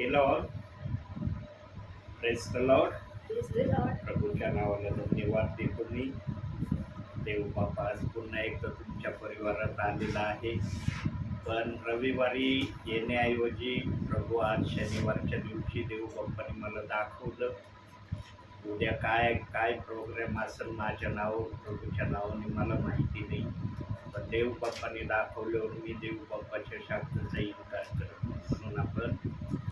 Lord. Praise the Lord. Praise the Lord. प्रभूच्या नावाला धन्यवाद देतो मी. देव बापा आज पुन्हा एकदा तुमच्या परिवारात आलेला आहे. पण रविवारी येण्याऐवजी प्रभू आज शनिवारच्या दिवशी देव बाप्पाने मला दाखवलं. उद्या काय काय प्रोग्राम असेल माझ्या नावावर प्रभूच्या नावाने मला माहिती नाही. पण देव बाप्पाने दाखवल्यावर मी देव बाप्पाच्या शब्दाचा इन्कार करत नाही. म्हणून आपण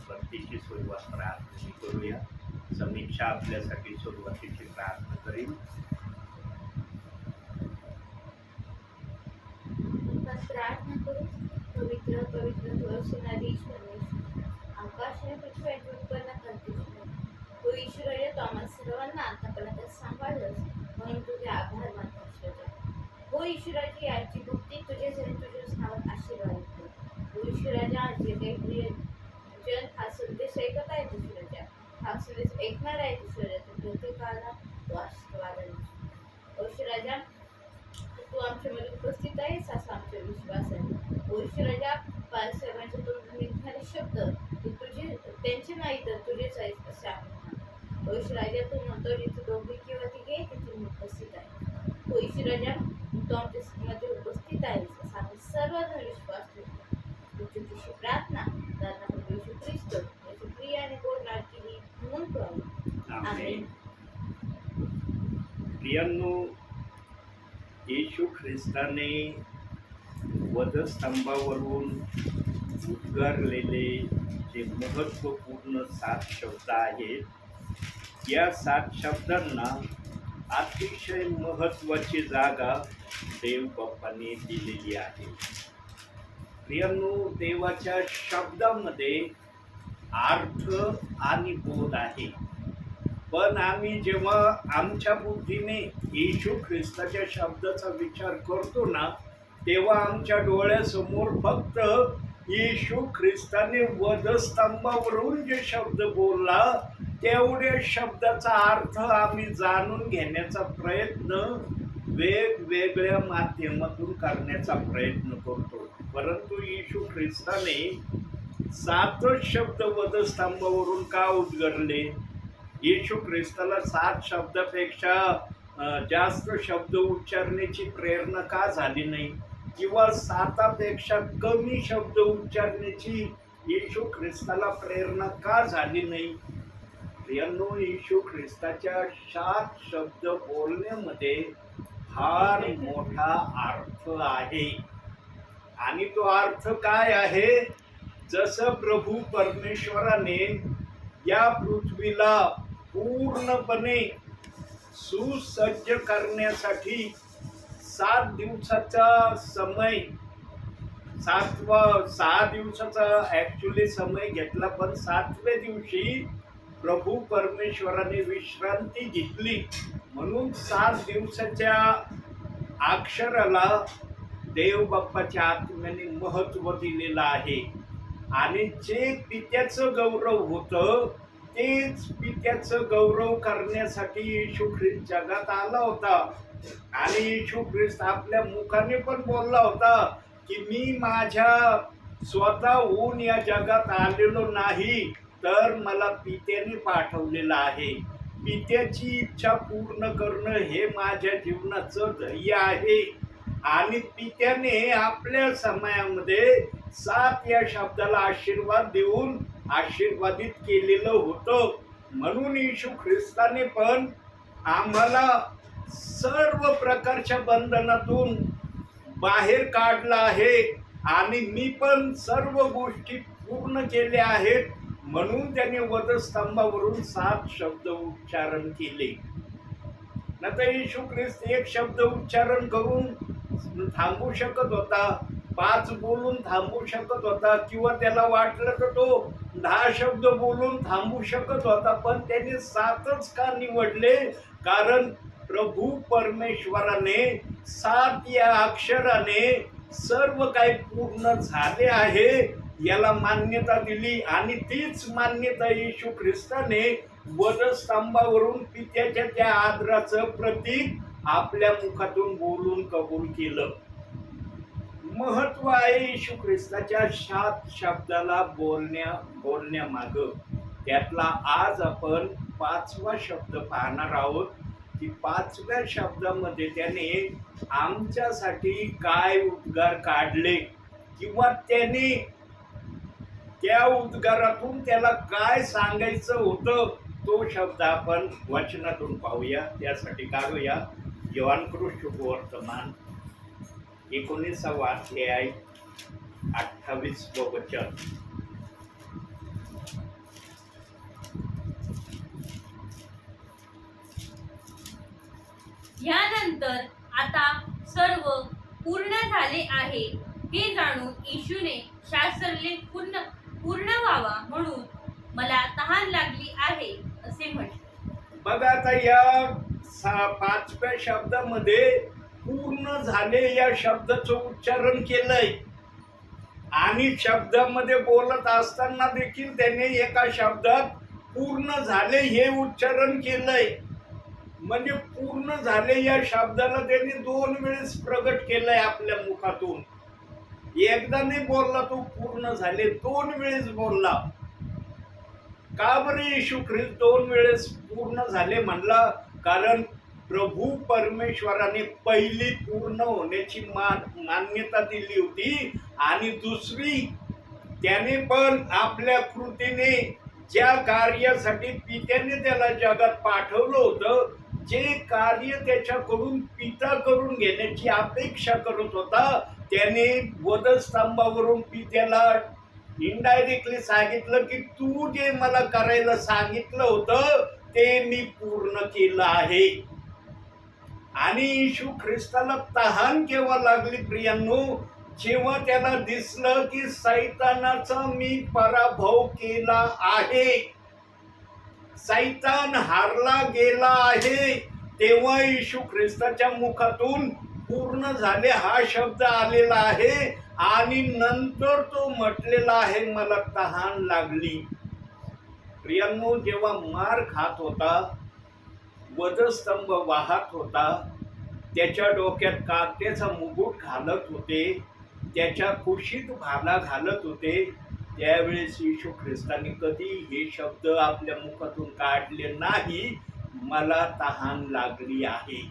भक्तीची सुरुवात प्रार्थना करूया. समीक्षा आपल्यासाठी सुरुवातीची प्रार्थना करील. आपण प्रार्थना करू. पवित्र पवित्र तू असणारी ईश्वर, आकाश आणि पृथ्वी उत्पन्न करतेस. तू ईश्वर आहे, तू आम्हा सर्वांना आतापर्यंत सांभाळलंस म्हणून तुझे आभार मानतो ईश्वरा. हो ईश्वराची आजची भक्ती तुझे जरी तुझ्या नावात आशीर्वाद येतो. हो ईश्वराच्या जे काही प्रिय जन हा संदेश ऐकत आहे ईश्वराच्या, हा संदेश ऐकणार आहे ईश्वराच्या प्रत्येकाला तो आशीर्वाद आहे. ईश्वराच्या तू आमच्यामध्ये उपस्थित आहेस असा आमचा विश्वास आहे. ईश्वराच्या बालसाहेबांचे तोंडून निघणारे शब्द ते तुझे त्यांचे नाही तर तुझेच आहेत असे आम्ही म्हणतो. ईश्वराच्या तू म्हणतो जिथे दोघे किंवा तिघे तिथे मी उपस्थित आहे. ईश्वराच्या तू आमच्या मध्ये उपस्थित आहेस असा आम्ही सर्वजण विश्वास ठेवतो. तुझी तुझी प्रार्थना प्रभू येशू ख्रिस्त याची प्रिय आणि गोड लाडकी म्हणून करू. आमेन. प्रियांनो, येशू ख्रिस्ताने वधस्तंभावरून उद्गारलेले जे महत्त्वपूर्ण 7 शब्द आहेत, या 7 शब्दांना अतिशय महत्त्वाची जागा देव बाप्पाने दिलेली आहे. प्रियांनो, देवाच्या शब्दामध्ये अर्थ आणि बोध आहे. पण आम्ही जेव्हा आमच्या बुद्धीने येशू ख्रिस्ताच्या शब्दाचा विचार करतो ना, तेव्हा आमच्या डोळ्यासमोर फक्त येशू ख्रिस्ताने वधस्तंभावरून जे शब्द बोलला तेवढ्या शब्दाचा अर्थ आम्ही जाणून घेण्याचा प्रयत्न वेगवेगळ्या माध्यमातून करण्याचा प्रयत्न करतो. परंतु येशू ख्रिस्ताने 7 शब्द वधस्तंभावरून का उद्गारले? येशू ख्रिस्ताला 7 शब्दापेक्षा जास्त शब्द उच्चारण्याची प्रेरणा का झाली नाही, किंवा 7पेक्षा कमी शब्द उच्चारण्याची येशू ख्रिस्ताला प्रेरणा का झाली नाही? प्रियांनो, येशू ख्रिस्ताच्या 7 शब्द बोलण्यामध्ये फार मोठा अर्थ आहे. आणि तो अर्थ काय आहे? जसं प्रभू परमेश्वराने या पृथ्वीला पूर्णपणे सुसज्ज करण्यासाठी 7 दिवसाचा समय, 6 दिवसाचा ॲक्च्युली समय घेतला, पण 7व्या दिवशी प्रभू परमेश्वराने विश्रांती घेतली. म्हणून 7 दिवसाच्या अक्षराला देव बाप्पाच्या आत्म्याने महत्त्व दिलेलं आहे. आणि जे पित्याचं गौरव होतं तेच पित्याचं गौरव करण्यासाठी येशू ख्रिस्त जगात आला होता. आणि येशू ख्रिस्त आपल्या मुखाने पण बोलला होता की मी माझ्या स्वतःहून या जगात आलेलो नाही, तर मला पित्याने पाठवलेलं आहे. पित्याची इच्छा पूर्ण करणं हे माझ्या जीवनाचं ध्येय आहे. आणि पित्याने आपल्या समयामध्ये 7 या शब्दाला आशीर्वाद देऊन आशीर्वादित केलेलं होतं. म्हणून येशू ख्रिस्ताने पण आम्हाला सर्व प्रकारच्या बंधनातून बाहेर काढलं आहे. आणि मी पण सर्व गोष्टी पूर्ण केल्या आहेत. म्हणून त्याने वधस्तंभावरून 7 शब्द उच्चारण केले. नंतर येशू ख्रिस्त 1 शब्द उच्चारण करून थांबू शकत होता, 5 बोलून थांबू शकत होता, किंवा त्याला वाटलं तर तो 10 शब्द बोलून थांबू शकत होता. पण त्याने 7च का निवडले? कारण प्रभू परमेश्वराने 7 या अक्षराने सर्व काही पूर्ण झाले आहे याला मान्यता दिली. आणि तीच मान्यता येशू ख्रिस्ताने वधस्तंभावरून पित्याच्या त्या आदराचं प्रतीक आपल्या मुखातून बोलून कबूल केलं. महत्व आहे येशू ख्रिस्ताच्या 7 शब्दाला बोलण्यामाग. त्यातला आज आपण 5वा शब्द पाहणार आहोत की 5व्या शब्दामध्ये त्याने आमच्यासाठी काय उद्गार काढले किंवा त्याने त्या उद्गारातून त्याला काय सांगायचं होतं तो शब्द आपण वचनातून पाहूया. त्यासाठी काढूया योहानकृत शुभवर्तमान 19वा अध्याय 28 वचन. यानंतर आता सर्व पूर्ण झाले आहे हे जाणून येशूने शास्त्रले पूर्ण व्हावा म्हणून मला तहान लागली आहे असे म्हटले. बघा आता या 5व्या शब्दामध्ये पूर्ण झाले या शब्दाचं उच्चारण केलंय आणि शब्दामध्ये बोलत असताना देखील त्याने एका शब्दात पूर्ण झाले हे उच्चारण केलंय. म्हणजे पूर्ण झाले या शब्दाला त्यांनी 2 वेळेस प्रगट केलंय आपल्या मुखातून. एकदा नाही बोलला तो पूर्ण झाले, 2 वेळेस बोलला. का बरं येशू ख्रिस्त 2 वेळेस पूर्ण झाले म्हणला? कारण प्रभू परमेश्वराने पहिली पूर्ण होण्याची मान्यता दिली होती आणि दुसरी त्याने पण आपल्या कृतीने ज्या कार्यासाठी पित्याने त्याला जगात पाठवलं होतं, जे कार्य त्याच्याकडून पिता करून घेण्याची अपेक्षा करत होता, त्याने वधस्तंभावरून पित्याला इनडायरेक्टली सांगितलं की तू जे मला करायला सांगितलं होतं ते मी पूर्ण केलं आहे. आणि येशू ख्रिस्ताला तहान केव्हा लागली प्रियांनो? जेव्हा त्याला दिसलं की सैतानाचा मी पराभव केला आहे, सैतान हारला गेला आहे, तेव्हा येशू ख्रिस्ताच्या मुखातून पूर्ण झाले हा शब्द आलेला आहे. आणि नंतर तो म्हटलेला आहे मला तहान लागली. प्रियांनो, जेव्हा मार खात होता, वधस्तंभ वाहत होता, त्याच्या डोक्यात काट्याचा मुकुट घालत होते, त्याच्या कुशीत भाला घालत होते, त्यावेळेस येशू ख्रिस्ताने कधी हे शब्द आपल्या मुखातून काढले नाही, मला तहान लागली आहे.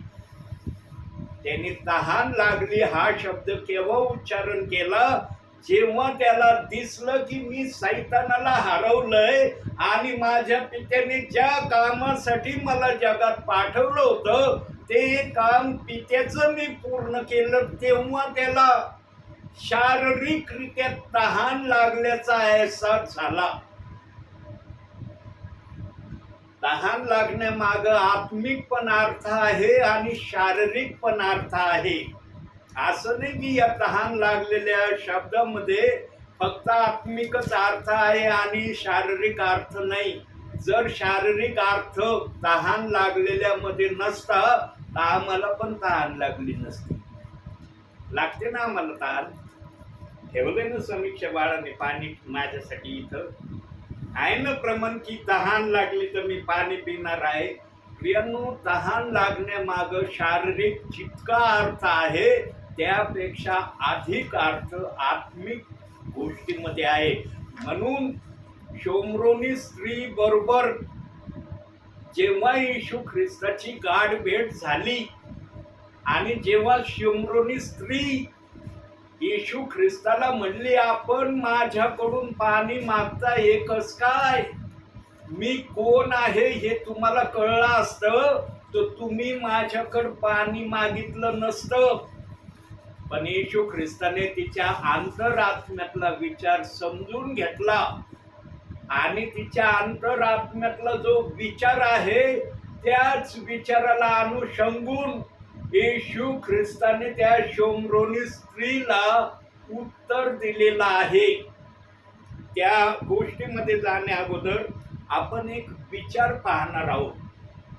त्याने तहान लागली हा शब्द केव्हा उच्चारण केला? जेव्हा त्याला दिसलं की मी सैतानाला हरवलंय आणि माझ्या पित्याने ज्या कामासाठी मला जगात पाठवलं होतं ते काम पित्याचं मी पूर्ण केलं, तेव्हा त्याला शारीरिकरित्या तहान लागल्याचा अहसास झाला. तहान लागण्यामाग आत्मिक पण अर्थ आहे आणि शारीरिक पण अर्थ आहे. असं नाही की या तहान लागलेल्या शब्दामध्ये फक्त आत्मिकच अर्थ आहे आणि शारीरिक अर्थ नाही. जर शारीरिक अर्थ तहान लागलेल्या मध्ये नसता तर आम्हाला पण तहान लागली नसती. लागते ना आम्हाला तहान? ठेवलंय ना समीक्षा बाळाने पाणी माझ्यासाठी इथं, आहे ना प्रमाण की तहान लागली तर मी पाणी पिणार आहे. प्रियांनो, तहान लागण्यामाग शारीरिक जितका अर्थ आहे त्यापेक्षा अधिक अर्थ आत्मिक गोष्टीमध्ये आहे. म्हणून शोमरोनी स्त्री बरोबर जेव्हा येशू ख्रिस्ताची गाठ भेट झाली आणि जेव्हा शोमरोनी स्त्री येशू ख्रिस्ताला म्हणली आपण माझ्याकडून पाणी मागता हे कस काय? मी कोण आहे हे तुम्हाला कळलं असतं तर तुम्ही माझ्याकडे पाणी मागितलं नसतं. पण येशू ख्रिस्ताने तिच्या अंतरात्म्यातला विचार समजून घेतला आणि तिच्या अंतरात्म्यातला जो विचार आहे त्याच विचाराला अनुषंगून येशू ख्रिस्ताने त्या शोमरोनी स्त्रीला उत्तर दिलेलं आहे. त्या गोष्टीमध्ये जाण्या अगोदर आपण एक विचार पाहणार आहोत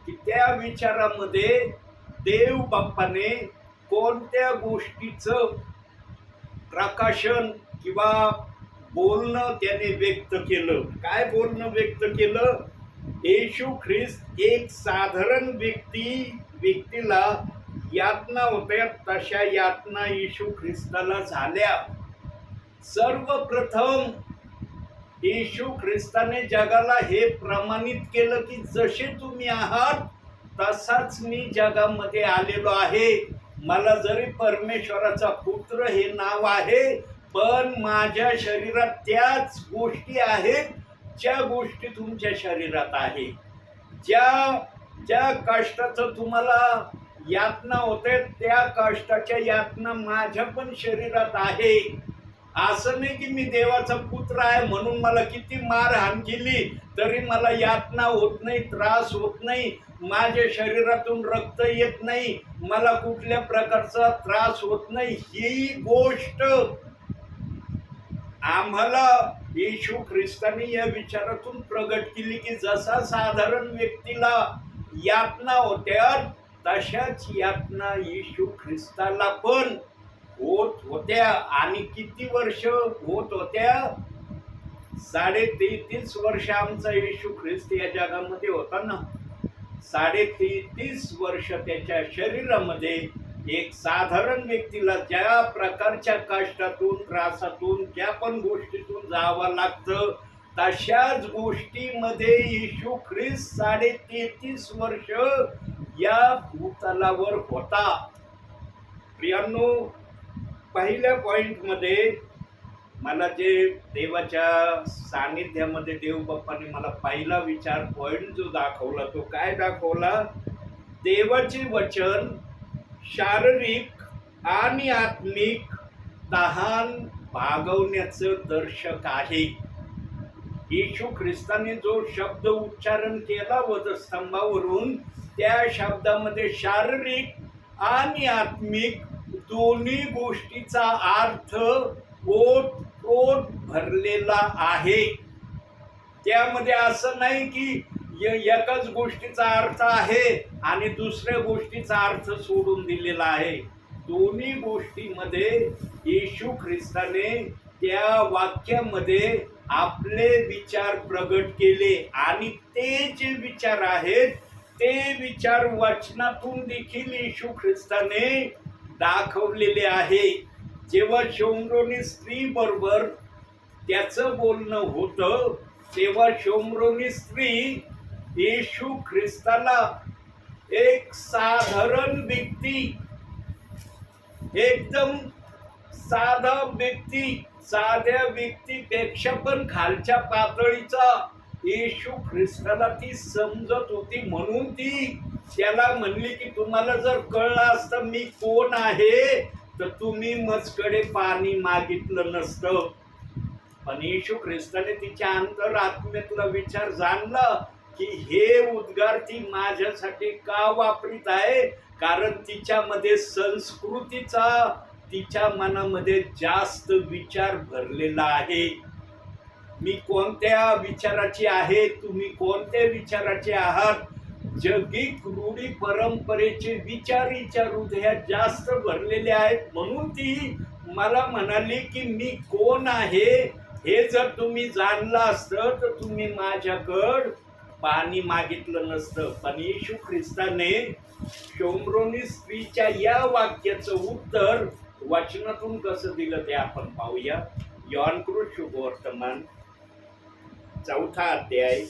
की त्या विचारामध्ये देव बाप्पाने कोणत्या गोष्टीचं प्रकाशन किंवा बोलणं त्याने व्यक्त केलं. काय बोलणं व्यक्त केलं? येशू ख्रिस्त एक साधारण व्यक्तीला यातना होत्या तशा यातना येशू ख्रिस्ताला झाल्या. सर्वप्रथम येशू ख्रिस्ताने जगाला हे प्रमाणित केलं की जसे तुम्ही आहात तसाच मी जगामध्ये आलेलो आहे. मला जरी परमेश्वराचा पुत्र हे नाव आहे, पण माझ्या शरीरात त्याच गोष्टी आहेत ज्या गोष्टी तुमच्या शरीरात आहे. ज्या कष्टाचं तुम्हाला यातना होते त्या कष्टाच्या यातना माझ्या पण शरीरात आहे. असं नाही की मी देवाचा पुत्र आहे म्हणून मला किती मारहाण केली तरी मला यातना होत नाही, त्रास होत नाही, माझ्या शरीरातून रक्त येत नाही, मला कुठल्या प्रकारचा त्रास होत नाही. ही गोष्ट आम्हाला येशू ख्रिस्ताने या विचारातून प्रगट केली की जसा साधारण व्यक्तीला यातना होत्या तशाच यातना येशू ख्रिस्ताला पण होत होत्या. आणि किती वर्ष होत होत्या? 33.5 वर्ष आमचा येशू ख्रिस्त या जगामध्ये होता ना. 33.5 वर्ष त्याच्या शरीरामध्ये एक साधारण व्यक्तीला ज्या प्रकारच्या कष्टातून त्रासातून ज्या पण गोष्टीतून जावं लागतं तशाच गोष्टीमध्ये येशू ख्रिस्त 33.5 वर्ष या भूतलावर होता. प्रियांनो, पहिल्या पॉइंटमध्ये मला जे देवाच्या सानिध्यामध्ये देव बाप्पाने मला पहिला विचार पॉइंट जो दाखवला तो काय दाखवला? देवाचे वचन शारीरिक आणि आत्मिक तहान भागवण्याचं दर्शक आहे. येशू ख्रिस्ताने जो शब्द उच्चारण केला वधस्तंभावरून त्या शब्दामध्ये शारीरिक आणि आत्मिक दोन्ही गोष्टीचा अर्थ ओतप्रोत भरलेला आहे. त्यामध्ये असं नाही की एकाच गोष्टीचा अर्थ आहे आणि दुसऱ्या गोष्टीचा अर्थ सोडून दिलेला आहे. दोन्ही गोष्टीमध्ये येशू ख्रिस्ताने त्या वाक्यामध्ये आपले विचार प्रगट केले आणि ते जे विचार आहेत ते विचार वचनातून देखील येशू ख्रिस्ताने दाखवलेले आहे. जेव्हा शोम्रोनी स्त्री बरोबर त्याचं बोलणं होतं तेव्हा शोम्रोनी स्त्री येशू ख्रिस्ताला एक साधारण व्यक्ती, एकदम साधा व्यक्ती, साध्या व्यक्तीपेक्षा पण खालच्या पातळीचा येशू ख्रिस्ताला ती समजत होती. म्हणून ती त्याला म्हणली की तुम्हाला जर कळलं असतं मी कोण आहे तर तुम्ही माझ्याकडे पाणी मागितलं नसतं. पण येशू ख्रिस्ताने तिच्या अंतरात्म्यातला विचार जाणला की हे उद्गार ती माझ्यासाठी का वापरीत आहे, कारण तिच्यामध्ये संस्कृतीचा तिच्या मनामध्ये जास्त विचार भरलेला आहे. मी कोणत्या विचाराची आहे, तुम्ही कोणत्या विचाराचे आहात, जगिक रूढी परंपरेचे विचार हिच्या हृदयात जास्त भरलेले आहेत. म्हणून ती मला म्हणाली की मी कोण आहे हे जर तुम्ही जाणलं असतं तर तुम्ही माझ्याकडं पाणी मागितलं नसतं. पण येशू ख्रिस्ताने शोम्रोनी स्त्रीच्या या वाक्याचं उत्तर वचनातून कसं दिलं ते आपण पाहूया. योहानकृत शुभवर्तमान 4था अध्याय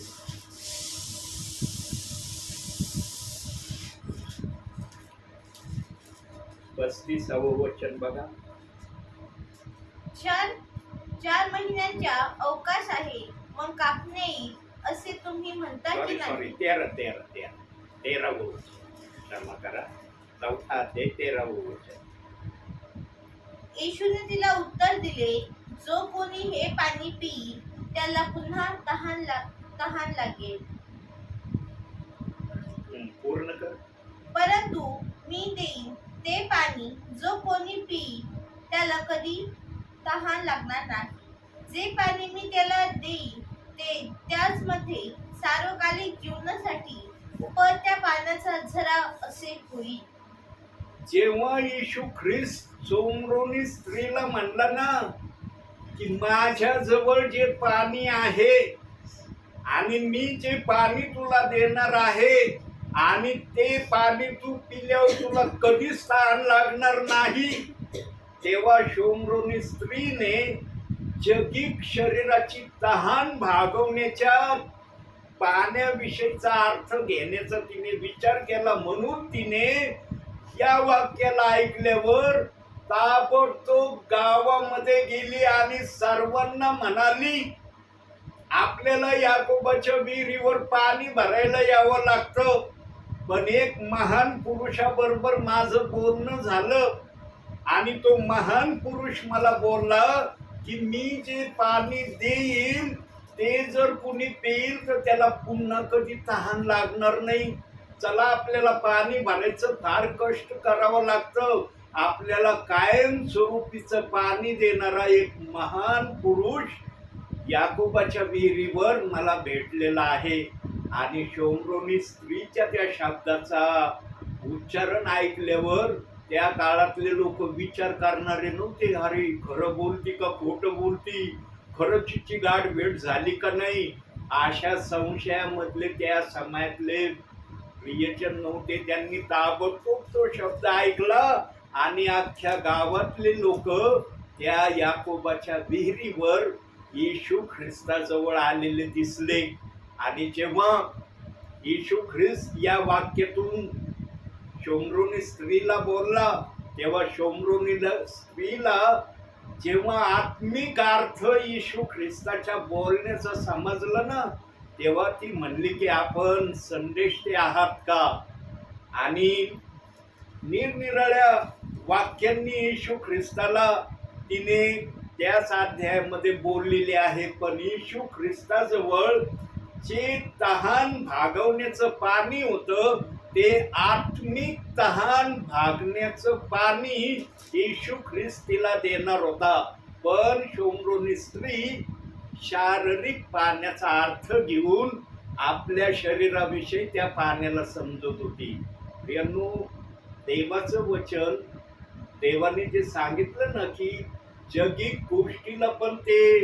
35वं वचन बघा. 4 महिन्यांचा अवकाश आहे मग कापणे येईल असे तुम्ही म्हणता की नाही? 13वं वचन, क्षमा करा, 4था अध्याय 13वं वचन. येशूने तिला उत्तर दिले, जो कोणी हे पाणी पिईल त्याला पुन्हा तहान लागेल. पूर्ण कर. परंतु मी देईन ते पाणी जो कोणी पिईल त्याला कधी तहान लागणार नाही. जे पाणी मी त्याला देईन ते त्याचमध्ये सार्वकालिक जीवनासाठी उकळत्या पाण्याचा झरा असे होईल. जेव्हा येशू ख्रिस्त शोम्रोनी स्त्रीला म्हणला ना की माझ्या जवळ जे पाणी आहे आणि मी जे पाणी तुला देणार आहे आणि ते पाणी तू पिल्यावर तुला कधीच तहान लागणार नाही. तेव्हा शोम्रोनी स्त्रीने जगिक शरीराची तहान भागवण्याच्या पाण्याविषयीचा अर्थ घेण्याचा तिने विचार केला. म्हणून तिने या वाक्याला ऐकल्यावर ताबडतोब गावामध्ये गेली आणि सर्वांना म्हणाली, आपल्याला याकोबाच्या विहिरीवर पाणी भरायला यावं लागतं. पण एक महान पुरुषाबरोबर माझं बोलणं झालं आणि तो महान पुरुष मला बोलला की मी जे पाणी देईल ते जर कुणी पेईल तर त्याला पुन्हा कधी तहान लागणार नाही. चला, आपल्याला पाणी भरायचं फार कष्ट करावं लागतं. आपल्याला कायम स्वरूपीचं पाणी देणारा एक महान पुरुष याकोबाच्या विहिरीवर मला भेटलेला आहे. आणि शोम्रोनी स्त्रीच्या त्या शब्दाचा उच्चारण ऐकल्यावर त्या काळातले लोक विचार करणारे नव्हते, अरे खरं बोलती का खोटं बोलती, खरंच तिची गाठ भेट झाली का नाही. अशा संशयामधले त्या समाजातले प्रियजन नव्हते. त्यांनी ताबडतोब तो शब्द ऐकला आणि अख्ख्या गावातले लोक त्या याकोबाच्या विहिरीवर येशू ख्रिस्ताजवळ आलेले दिसले. आणि जेव्हा येशू ख्रिस्त या वाक्यातून शोम्रोनी स्त्रीला बोलला तेव्हा शोम्रोनीला स्त्रीला जेव्हा आत्मिक अर्थ येशू ख्रिस्ताच्या बोलण्याचं समजलं ना, तेव्हा ती म्हणली की आपण संदेष्टे आहात का. आणि निरनिराळ्या वाक्यांनी येशू ख्रिस्ताला तिने त्याच अध्यायामध्ये बोललेले आहे. पण येशू ख्रिस्ताजवळ जे तहान भागवण्याचं पाणी होतं ते आत्मिक तहान भागण्याचं पाणी येशू ख्रिस्त तिला देणार होता. पण शोम्रोनी स्त्री शारीरिक पाण्याचा अर्थ घेऊन आपल्या शरीराविषयी त्या पाण्याला समजत होती. प्रियांनो, देवाचं वचन, देवाने जे सांगितलं ना की जगिक गोष्टीला पण ते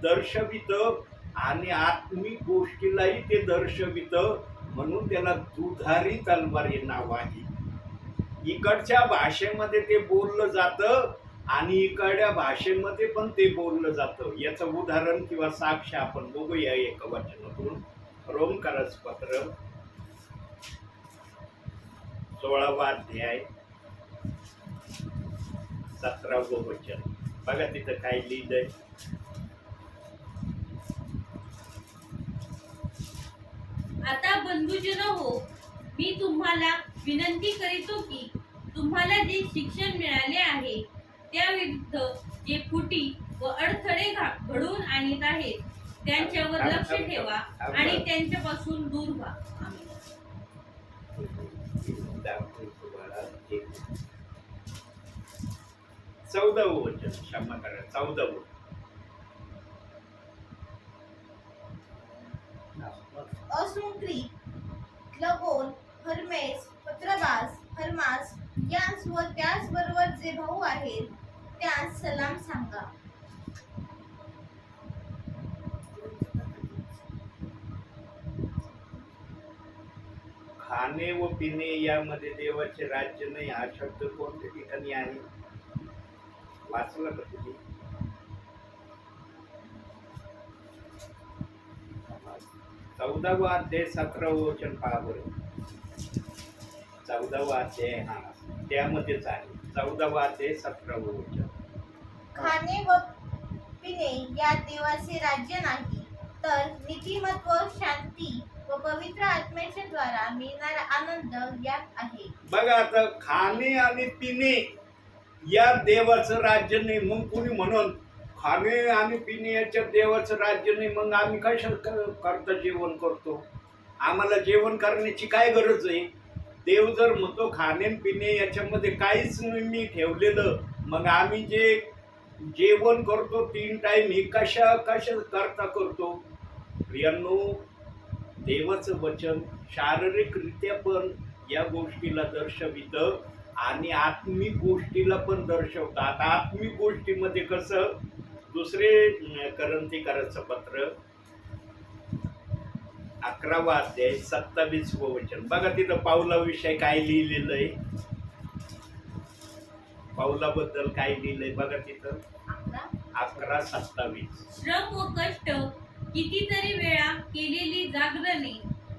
दर्शवितं आणि आत्मिक गोष्टीलाही ते दर्शवितं. म्हणून त्याला दुधारी तलवार हे नाव आहे. इकडच्या भाषेमध्ये ते बोललं जातं आणि इकडच्या भाषेमध्ये पण ते बोललं जातं. याचं उदाहरण किंवा साक्ष आपण बघूया एका वचनातून. रोमकरास पत्र 16वा अध्याय 17वं वचन बघा तिथं काय लिहिलंय. आता बंधुजन हो, मी तुम्हाला विनंती करीतो की तुम्हाला जे शिक्षण मिळाले आहे त्या विरुद्ध जे फुटी व अडथळे घडवून आणत आहेत त्यांच्यावर लक्ष ठेवा आणि त्यांच्यापासून दूर व्हा. आमेन. 14वं वचन, क्षमा करा, 14वं. असुंक्रित, लगोन, हर्मेस, पत्रबास, हर्मास यांस व त्याचबरोबर जे भाऊ आहेत त्यांस सलाम सांगा. खाणे व पिणे यामध्ये देवाचे राज्य नाही हा शब्द कोणत्या ठिकाणी आहे वाचला का तुम्ही? 14वा अध्याय 17व वचन पहा बरं. 14वा अध्याय हा त्यामध्येच आहे. 14वा अध्याय 17व वचन. खाणे व पिणे या देवाचे राज्य नाही, तर नीतिमत्व, शांती व पवित्र आत्म्याच्या द्वारा मिळणारा आनंद यात आहे. बघा, आता खाणे आणि पिणे या देवाचं राज्य नाही. मग कुणी म्हणून खाणे आणि पिणे याच्यात देवाचं राज्य नाही, मग आम्ही कशा करता जेवण करतो? आम्हाला जेवण करण्याची काय गरज आहे? देव जर म्हणतो खाणे पिणे याच्यामध्ये काहीच मी ठेवलेलं, मग आम्ही जे जेवण करतो 3 टाइम हे कशा करता करतो? प्रियांनो, देवाचं वचन शारीरिकरित्या पण या गोष्टीला दर्शवितं आणि आत्मिक गोष्टीला पण दर्शवतं. आता आत्मिक गोष्टीमध्ये कसं, दुसरे करंथीकराचं पत्र 11वा अध्याय 27वं वचन. बघा तिथं पाऊलाविषयी काय लिहिलेलं आहे. पाऊलाबद्दल काय लिहिलंय बघा तिथं. 11:27. श्रम व कष्ट, कितीतरी वेळा केलेली जागरणे,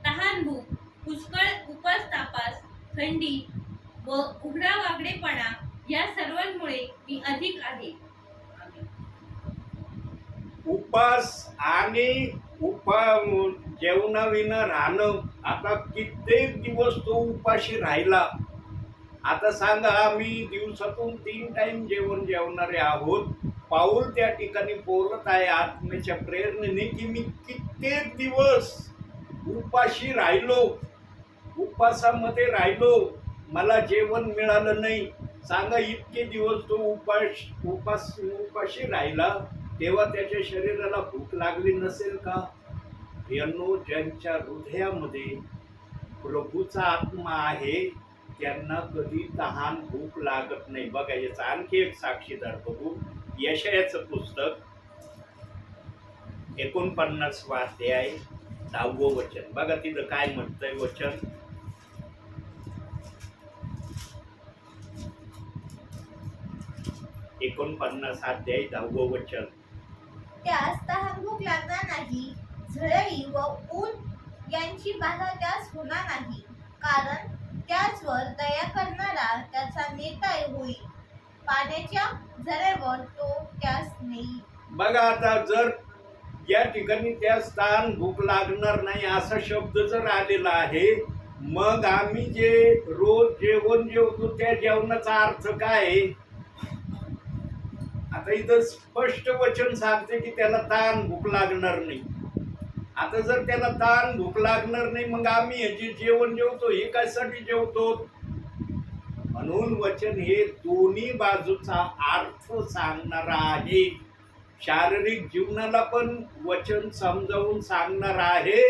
तहान भूक, पुष्कळ उपास तापास, थंडी व उघडा वागडेपणा या सर्वांमुळे मी अधिक आहे. उपास आणि जेवणाविना राहणं. आता कित्येक दिवस तो उपाशी राहिला. आता सांगा, आम्ही दिवसातून 3 टाइम जेवण जेवणारे आहोत. पाऊल त्या ठिकाणी बोलत आहे आत्म्याच्या प्रेरणेने की मी कित्येक दिवस उपाशी राहिलो, उपासामध्ये राहिलो, मला जेवण मिळालं नाही. सांगा, इतके दिवस तो उपाशी राहिला, तेव्हा त्याच्या शरीराला भूक लागली नसेल का? यांनो, ज्यांच्या हृदयामध्ये प्रभूचा आत्मा आहे त्यांना कधी तहान भूक लागत नाही. बघा, याचा आणखी एक साक्षीदार बघू. यशायाचं पुस्तक 49वा अध्याय 10वं वचन. बघा तिथं काय म्हणतंय वचन. अध्याय 10वं वचन. त्यास तहान भूक लागणार नाही, झळई व ऊन यांची बाधा त्यास होणार नाही, कारण त्याचवर दया करणारा त्याचा नेता होईल, पाण्याच्या झऱ्यावर तो त्यास नेईल. बघा, आता जर या ठिकाणी त्यास तहान भूक लागणार नाही असा शब्द जर आलेला आहे, मग आम्ही जे रोज जेवण जेवतो त्या जेवणाचा अर्थ काय आहे? आता इथं स्पष्ट वचन सांगते की त्याला तहान भूक लागणार नाही. आता जर त्याला तहान भूक लागणार नाही, मग आम्ही हे जे जेवण जेवतो हे कशासाठी जेवतो? म्हणून वचन हे दोन्ही बाजूचा अर्थ सांगणार आहे. शारीरिक जीवनाला पण वचन समजावून सांगणार आहे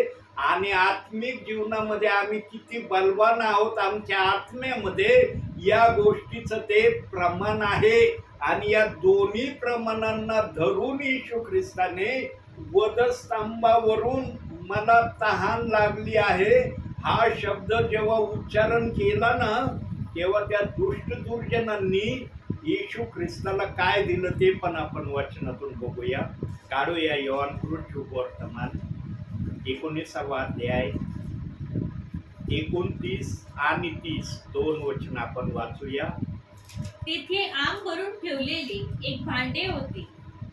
आणि आत्मिक जीवनामध्ये आम्ही किती बलवान आहोत आमच्या आत्म्यामध्ये या गोष्टीचं ते प्रमाण आहे. आणि या दोन्ही प्रमाणांना धरून येशू ख्रिस्ताने वधस्तंभावरून मला तहान लागली आहे हा शब्द जेव्हा उच्चारण केला ना, तेव्हा त्या दुष्ट दुर्जनांनी येशू ख्रिस्ताला काय दिलं ते पण आपण वचनातून बघूया. काढूया योहान वर्तमान 19वा अध्याय 29 आणि 30 दोन वचन आपण वाचूया. तेथे आम भरून ठेवलेले एक भांडे होते,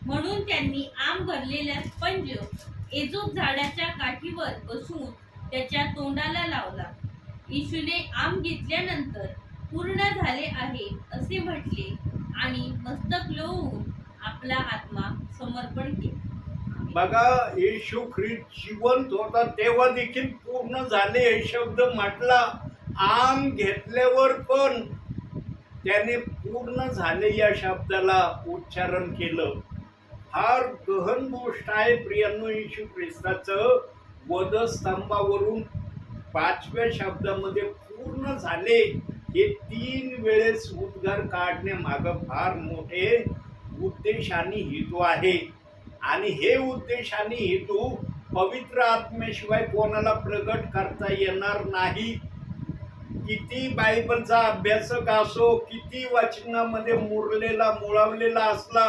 म्हणून त्यांनी आम भरलेला स्पंज एजोप झाडाच्या काठीवर बसून त्याच्या तोंडाला लावला. येशूने आम घेतल्यानंतर पूर्ण झाले आहे असे म्हटले आणि मस्तक लोळवून आपला आत्मा समर्पण केला. बघा, येशू ख्रिस्त जिवंत होता तेव्हा देखील पूर्ण झाले हे शब्द म्हटला. आम घेतल्यावर पण त्याने पूर्ण झाले या शब्दाला उच्चारण केलं. फार गहन गोष्ट आहे प्रियांनो. येशू ख्रिस्ताचं वधस्तंभावरून 5व्या शब्दामध्ये पूर्ण झाले हे 3 वेळेस उद्गार काढण्यामागं फार मोठे उद्देश आणि हेतू आहे. आणि हे उद्देश आणि हेतू पवित्र आत्म्याशिवाय कोणाला प्रगट करता येणार नाही. किती बायबलचा अभ्यासक असो, किती वचनामध्ये मुळवलेला असला,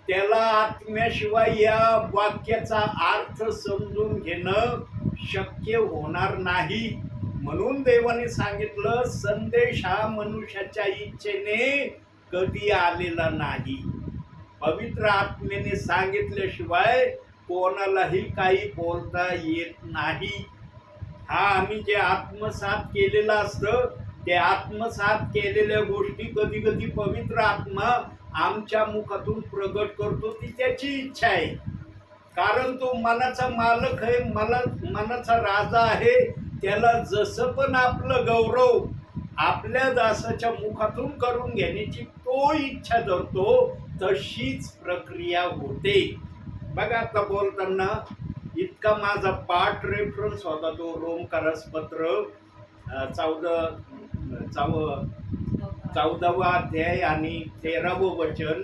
त्याला आत्म्याशिवाय या वाक्याचा अर्थ समजून घेणं शक्य होणार नाही. म्हणून देवाने सांगितलं, संदेश हा मनुष्याच्या इच्छेने कधी आलेला नाही. पवित्र आत्म्याने सांगितल्याशिवाय कोणालाही काही बोलता येत नाही. हा आम्ही जे आत्मसात केलेलं असतं, ते आत्मसात केलेल्या गोष्टी कधी कधी पवित्र आत्मा आमच्या मुखातून प्रगट करतो. ती त्याची इच्छा आहे, कारण तो मनाचा मालक आहे, मनाचा राजा आहे. त्याला जसं पण आपलं गौरव आपल्या दासाच्या मुखातून करून घेण्याची तो इच्छा धरतो, तशीच प्रक्रिया होते. बघा, आता बोलताना इतका माझा पाठ रेफरन्स होता तो रोमकारस पत्र 14वा अध्याय आणि 13वं वचन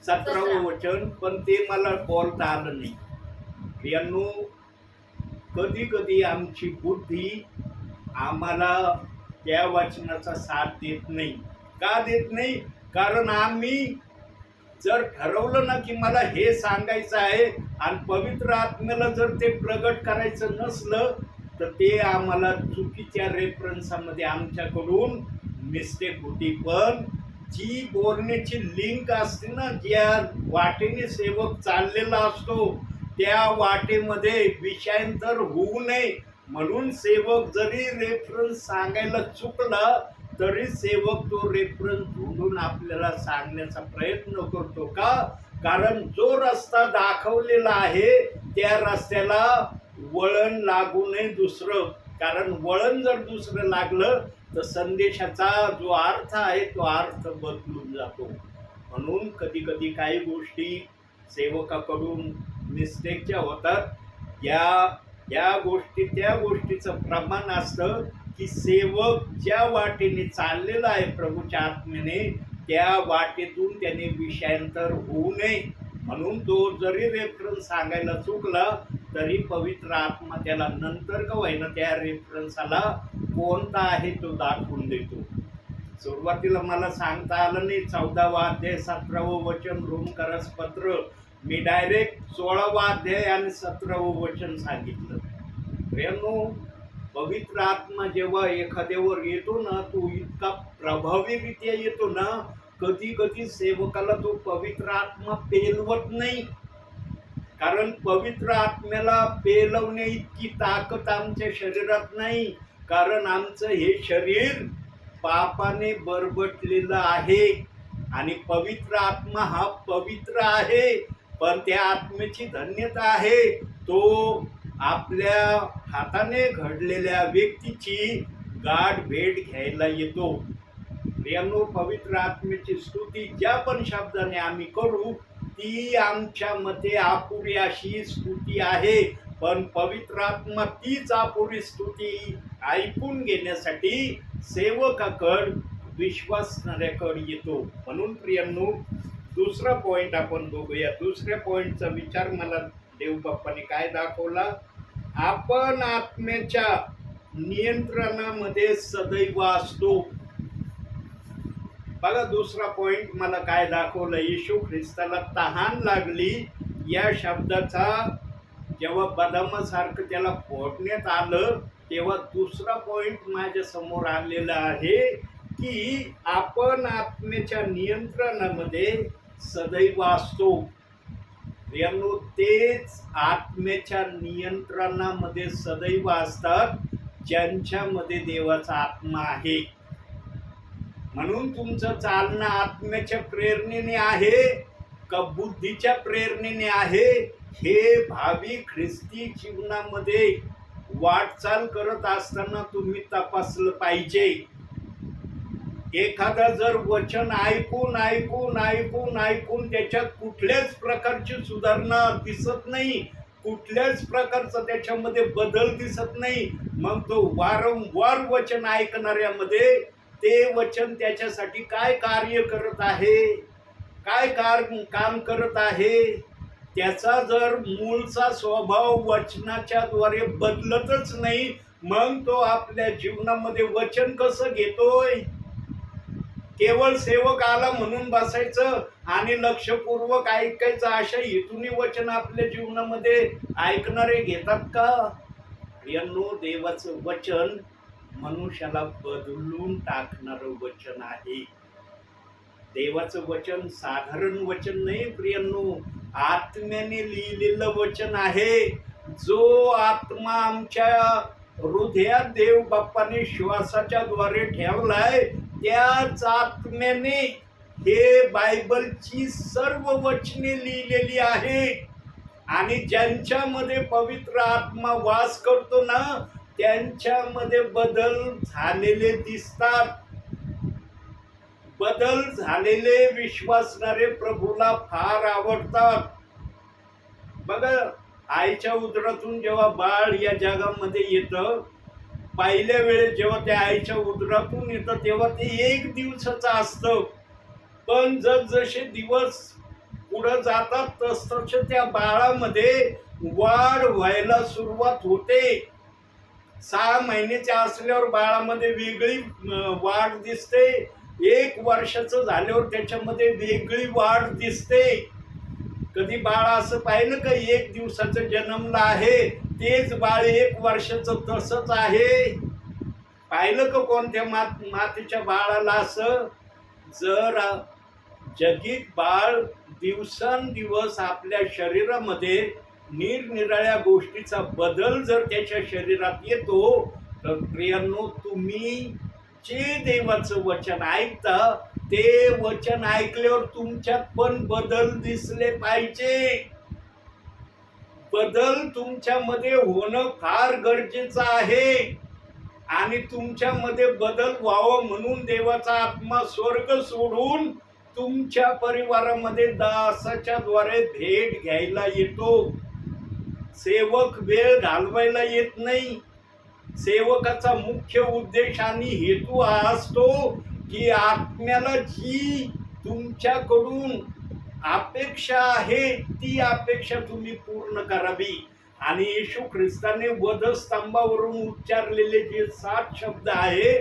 17वं वचन, पण ते मला बोलता आलं नाही. यांनो, कधी कधी आमची बुद्धी आम्हाला त्या वचनाचा साथ देत नाही. का देत नाही? कारण आम्ही जर ठरवलं ना की मला हे सांगायचं आहे आणि पवित्र आत्म्याला जर ते प्रगट करायचं नसलं तर ते आम्हाला चुकीच्या रेफरन्समध्ये आमच्याकडून मिस्टेक होती. पण जी बोलण्याची लिंक असते ना, ज्या वाटेने सेवक चाललेला असतो त्या वाटेमध्ये विषयांतर होऊ नये म्हणून सेवक जरी रेफरन्स सांगायला चुकला तरी सेवक तो रेफरन्स ढूंढून आपल्याला सांगण्याचा प्रयत्न करतो. का? कारण जो रस्ता दाखवलेला आहे त्या रस्त्याला वळण लागू नये दुसरं. कारण वळण जर दुसरं लागलं तर संदेशाचा जो अर्थ आहे तो अर्थ बदलून जातो. म्हणून कधी कधी काही गोष्टी सेवकाकडून मिस्टेकच्या होतात. या गोष्टी त्या गोष्टीचं प्रमाण असतं की सेवक ज्या वाटेने चाललेला आहे प्रभूच्या आत्म्याने त्या वाटेतून त्याने विषयांतर होऊ नये म्हणून तो जरी रेफरन्स सांगायला चुकला तरी पवित्र आत्मा त्याला नंतर का होईना त्या रेफरन्सला कोणता आहे तो दाखवून देतो. सुरुवातीला मला सांगता आलं नाही 14वा अध्याय 17वं वचन रोमकरास पत्र, मी डायरेक्ट 16वा अध्याय आणि 17वं वचन सांगितलं. प्रियांनो, पवित्र आत्मा जेव्हा एखाद्यावर येतो ना तो इतका प्रभावीरित्या येतो ना, कधी कधी सेवकाला तो पवित्र आत्मा पेलवत नाही. कारण पवित्र आत्म्याला पेलवणे इतकी ताकद आमच्या शरीरात नाही. कारण आमचं हे शरीर पापाने बरबटलेलं आहे आणि पवित्र आत्मा हा पवित्र आहे. पण त्या आत्म्याची धन्यता आहे तो आपल्या हाताने घडलेल्या व्यक्तीची गाठ भेट घ्यायला येतो. प्रियांनो, पवित्र आत्म्याची स्तुती ज्या पण शब्दाने आम्ही करू ती आमच्या मते अपुरी अशी स्तुती आहे. पण पवित्र आत्मा तीच अपुरी स्तुती ऐकून घेण्यासाठी सेवकाकडे विश्वासणाऱ्याकडे येतो. म्हणून प्रियांनो, दुसरा पॉइंट आपण बघूया. दुसऱ्या पॉइंटचा विचार मला देव बाप्पाने काय दाखवला? आपण आत्म्याच्या नियंत्रणामध्ये सदैव असतो. बघा, दुसरा पॉइंट मला काय दाखवलं? येशू ख्रिस्ताला तहान लागली या शब्दाचा जेव्हा बदामासारखं त्याला फोडण्यात आलं तेव्हा दुसरा पॉइंट माझ्या समोर आलेला आहे की आपण आत्म्याच्या नियंत्रणामध्ये सदैव असतो. प्रियांनो, तेच आत्म्याच्या नियंत्रणामध्ये सदैव असतात ज्यांच्यामध्ये देवाचा आत्मा आहे. म्हणून तुमचं चालणं आत्म्याच्या प्रेरणेने आहे का बुद्धीच्या प्रेरणेने आहे हे भावी ख्रिस्ती जीवनामध्ये वाटचाल करत असताना तुम्ही तपासलं पाहिजे. एखादा जर वचन ऐकून ऐकून ऐकून ऐकून त्याच्यात कुठल्याच प्रकारची सुधारणा दिसत नाही, कुठल्याच प्रकारचा त्याच्यामध्ये बदल दिसत नाही, मग तो वारंवार वचन ऐकणाऱ्यामध्ये ते वचन त्याच्यासाठी काय कार्य करत आहे, काय काम करत आहे, त्याचा जर मूळचा स्वभाव वचनाच्या द्वारे बदलतच नाही, मग तो आपल्या जीवनामध्ये वचन कसं घेतोय? केवळ सेवक आला म्हणून बसायचं आणि लक्षपूर्वक ऐकायचं अशा हेतूने वचन आपल्या जीवनामध्ये ऐकणारे घेतात का? प्रियांनो, देवाचं वचन मनुष्याला बदलून टाकणारं वचन आहे. देवाचं वचन साधारण वचन नाही प्रियांनो, आत्म्याने लिहिलेलं वचन आहे. जो आत्मा आमच्या हृदयात देव बाप्पाने श्वासाच्या द्वारे ठेवलाय त्याच आत्म्याने हे बायबलची सर्व वचने लिहिलेली आहे. आणि ज्यांच्यामध्ये पवित्र आत्मा वास करतो ना त्यांच्यामध्ये बदल झालेले दिसतात. बदल झालेले विश्वासणारे प्रभूला फार आवडतात. बघा, आईच्या उदरातून जेव्हा बाळ या जगामध्ये येतं, पहिल्या वेळेस जेव्हा त्या आईच्या उदरातून येतं तेव्हा ते 1 दिवसाचं असतं. पण जसजसे दिवस पुढे जातात तसतसे त्या बाळामध्ये वाढ व्हायला सुरुवात होते. 6 महिन्याच्या असल्यावर बाळामध्ये वेगळी वाढ दिसते. 1 वर्षाचं झाल्यावर त्याच्यामध्ये वेगळी वाढ दिसते. कधी बाळ असं पाहिलं का 1 दिवसाचं जन्मलं आहे तेच बाळ 1 वर्षाचं तसंच आहे? पाहिलं का कोणत्या मातेच्या बाळाला असं? जर जगीत बाळ दिवसेंदिवस आपल्या शरीरामध्ये निरनिराळ्या गोष्टीचा बदल जर त्याच्या शरीरात येतो, तर प्रियांनो, तुम्ही जे देवाचं वचन ऐकता ते वचन ऐकल्यावर तुमच्यात पण बदल दिसले पाहिजे. बदल तुमच्यामध्ये होणं फार गरजेचं आहे. आणि तुमच्यामध्ये बदल व्हावं म्हणून देवाचा आत्मा स्वर्ग सोडून तुमच्या परिवारामध्ये दासाच्या द्वारे भेट घ्यायला येतो. सेवक वेळ घालवायला येत नाही. सेवकाचा मुख्य उद्देश आणि हेतू हा असतो की आत्म्याला जी तुमच्याकडून अपेक्षा आहे ती अपेक्षा तुम्ही पूर्ण करावी. आणि येशू ख्रिस्ताने वधस्तंभावरून उच्चारलेले जे 7 शब्द आहे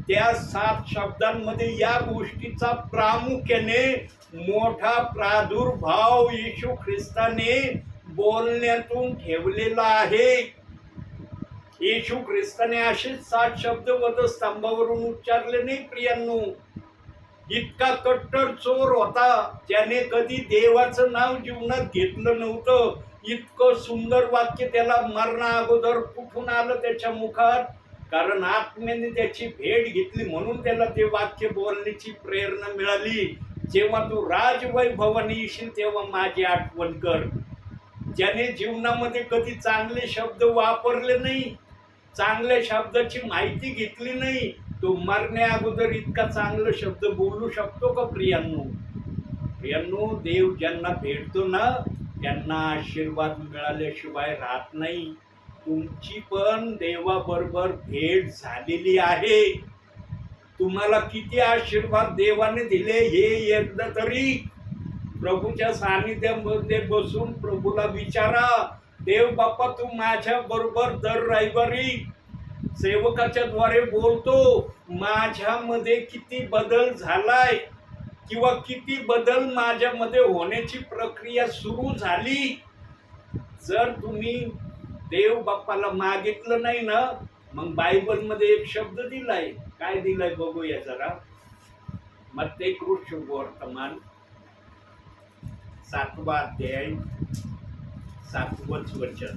त्या 7 शब्दांमध्ये या गोष्टीचा प्रामुख्याने मोठा प्रादुर्भाव येशू ख्रिस्ताने बोलण्यातून ठेवलेला आहे. येशू ख्रिस्ताने असेच 7 शब्द वधस्तंभावरून उच्चारले नाही प्रियांनो. इतका कट्टर चोर होता, त्याने कधी देवाचं नाव जीवनात घेतलं नव्हतं. इतकं सुंदर वाक्य त्याला मरणा अगोदर कुठून आलं त्याच्या मुखात? कारण आत्म्याने त्याची भेट घेतली म्हणून त्याला ते वाक्य बोलण्याची प्रेरणा मिळाली. जेव्हा तू राजवैभवाने येशील तेव्हा माझी आठवण कर. ज्याने जीवनामध्ये कधी चांगले शब्द वापरले नाही, चांगल्या शब्दाची माहिती घेतली नाही, तो मरण्या अगोदर इतका चांगला शब्द बोलू शकतो का प्रियांनो? प्रियांनो, देव ज्यांना भेटतो ना त्यांना आशीर्वाद मिळाल्याशिवाय राहत नाही. तुमची पण देवाबरोबर भेट झालेली आहे. तुम्हाला किती आशीर्वाद देवाने दिले हे एकदा तरी प्रभूच्या सानिध्यामध्ये बसून प्रभूला विचारा, देव बाप्पा तू माझ्या बरोबर दर रविवारी सेवकाच्या द्वारे बोलतो, माझ्यामध्ये किती बदल झालाय किंवा किती बदल माझ्यामध्ये होण्याची प्रक्रिया सुरू झाली. जर तुम्ही देव बाप्पाला मागितलं नाही ना, मग बायबलमध्ये एक शब्द दिलाय. काय दिलाय बघूया जरा. मत्ते वर्तमान 7वा अध्याय 7वंच वचन.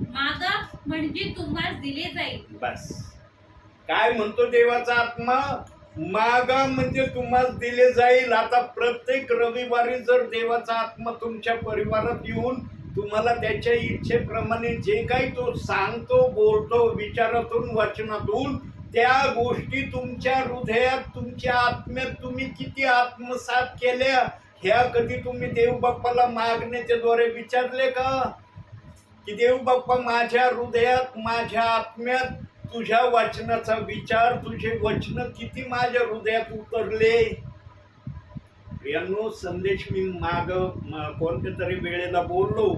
मागा म्हणजे तुम्हाला दिले जाईल. बस काय म्हणतो देवाचा आत्मा? मागा म्हणजे तुम्हाला दिले जाईल. आता प्रत्येक रविवारी जर देवाचा आत्मा तुमच्या परिवारात येऊन तुम्हाला त्याच्या इच्छेप्रमाणे जे काही तो सांगतो, बोलतो, विचारातून, वचनातून, त्या गोष्टी तुमच्या हृदयात, तुमच्या आत्म्यात तुम्ही किती आत्मसात केल्या ह्या कधी तुम्ही देव बाप्पाला मागण्याच्या द्वारे विचारले का? की देव बाप्पा माझ्या हृदयात, माझ्या आत्म्यात तुझ्या वचनाचा विचार, तुझे वचन किती माझ्या हृदयात उतरले? प्रियांनो, संदेश मी कोणत्या तरी वेळेला बोललो,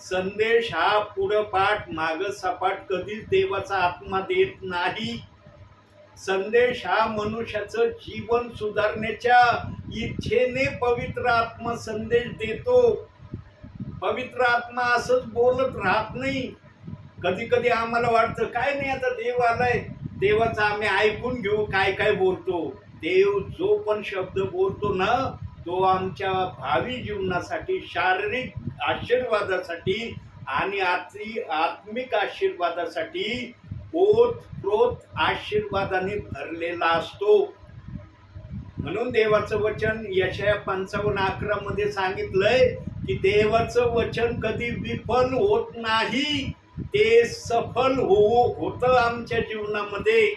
संदेश हा पुढं पाठ माग सपाट कधीच देवाचा आत्मा देत नाही. संदेश हा मनुष्याचं जीवन सुधारण्याच्या इच्छेने पवित्र आत्मा संदेश देतो. पवित्र आत्मा असंच बोलत राहत नाही. कधी कधी आम्हाला वाटतं काय नाही, आता देव आलाय, देवाचा आम्ही ऐकून घेऊ काय काय बोलतो. देव जो पण शब्द बोलतो ना तो आमच्या भावी जीवनासाठी, शारीरिक आशीर्वादासाठी आणि आत्मिक आशीर्वादासाठी ओतप्रोत आशीर्वादाने भरलेला असतो. म्हणून देवाचं वचन यशाया 55:11 मध्ये सांगितलंय की देवाचं वचन कधी विफल होत नाही, ते सफल होतं आमच्या जीवनामध्ये.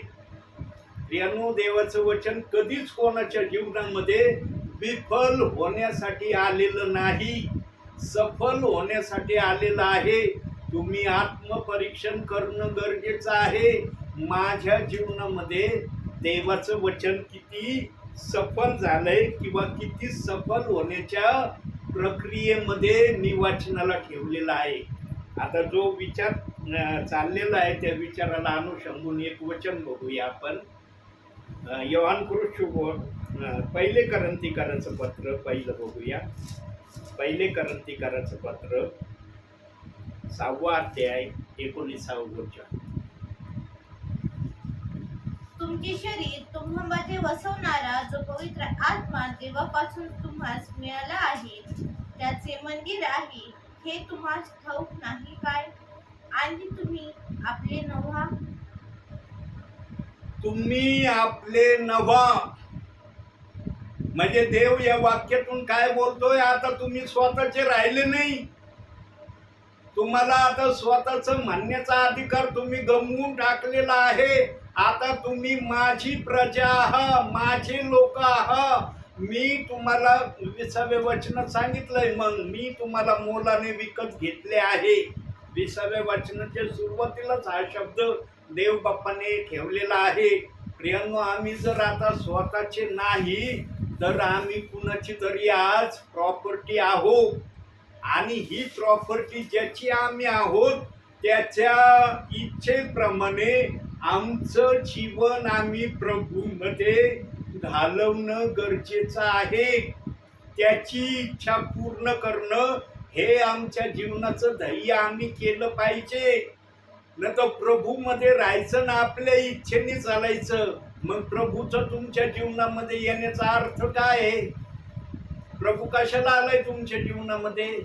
प्रियांनो, देवाचं वचन कधीच कोणाच्या जीवनामध्ये विफल होण्यासाठी आलेलं नाही, सफल होण्यासाठी आलेलं आहे. तुम्ही आत्मपरीक्षण करणं गरजेचं आहे. माझ्या जीवनामध्ये देवाचं वचन किती सफल झालंय किंवा किती सफल होण्याच्या प्रक्रियेमध्ये मी वाचनाला ठेवलेला आहे. आता जो विचार चाललेला आहे त्या विचाराला अनुषंगून एक वचन बघूया आपण. योहान पहिले करंथीकराचं पत्र पहिलं बघूया. पहिले करंथीकराचं पत्र 6वा अध्याय 19वा वचन. तुमचे शरीर तुम्हामध्ये वसवणारा जो पवित्र आत्मा देवापासून तुम्हास मिळाला आहे त्याचे मंदिर आहे हे तुम्हास ठाऊक नाही काय? आणि तुम्ही आपले नव्हा म्हणजे देव या वाक्यातून काय बोलतोय? आता तुम्ही स्वतःचे राहिले नाही. तुम्हाला आता स्वतःच म्हणण्याचा अधिकार तुम्ही गमवून टाकलेला आहे. आता तुम्ही माझी प्रजा आहात, माझे लोक आहात. मी तुम्हाला 20व्या वचनात सांगितलंय, मग मी तुम्हाला मोलाने विकत घेतले आहे. 20व्या वचनाच्या सुरुवातीलाच हा शब्द देव बाप्पाने ठेवलेला आहे. प्रियांनो, आम्ही जर आता स्वतःचे नाही तर आम्ही कुणाची तरी आज प्रॉपर्टी आहोत. आणि ही प्रॉपर्टी ज्याची आम्ही आहोत त्याच्या इच्छेप्रमाणे आमचं जीवन आम्ही प्रभूमध्ये घालवणं गरजेचं आहे. त्याची इच्छा पूर्ण करणं हे आमच्या जीवनाचं ध्येय आम्ही केलं पाहिजे. न तर प्रभूमध्ये राहायचं ना आपल्या इच्छेने चालायचं. मग प्रभूचं तुमच्या जीवनामध्ये येण्याचा अर्थ काय आहे? प्रभू कशाला आलाय तुमच्या जीवनामध्ये?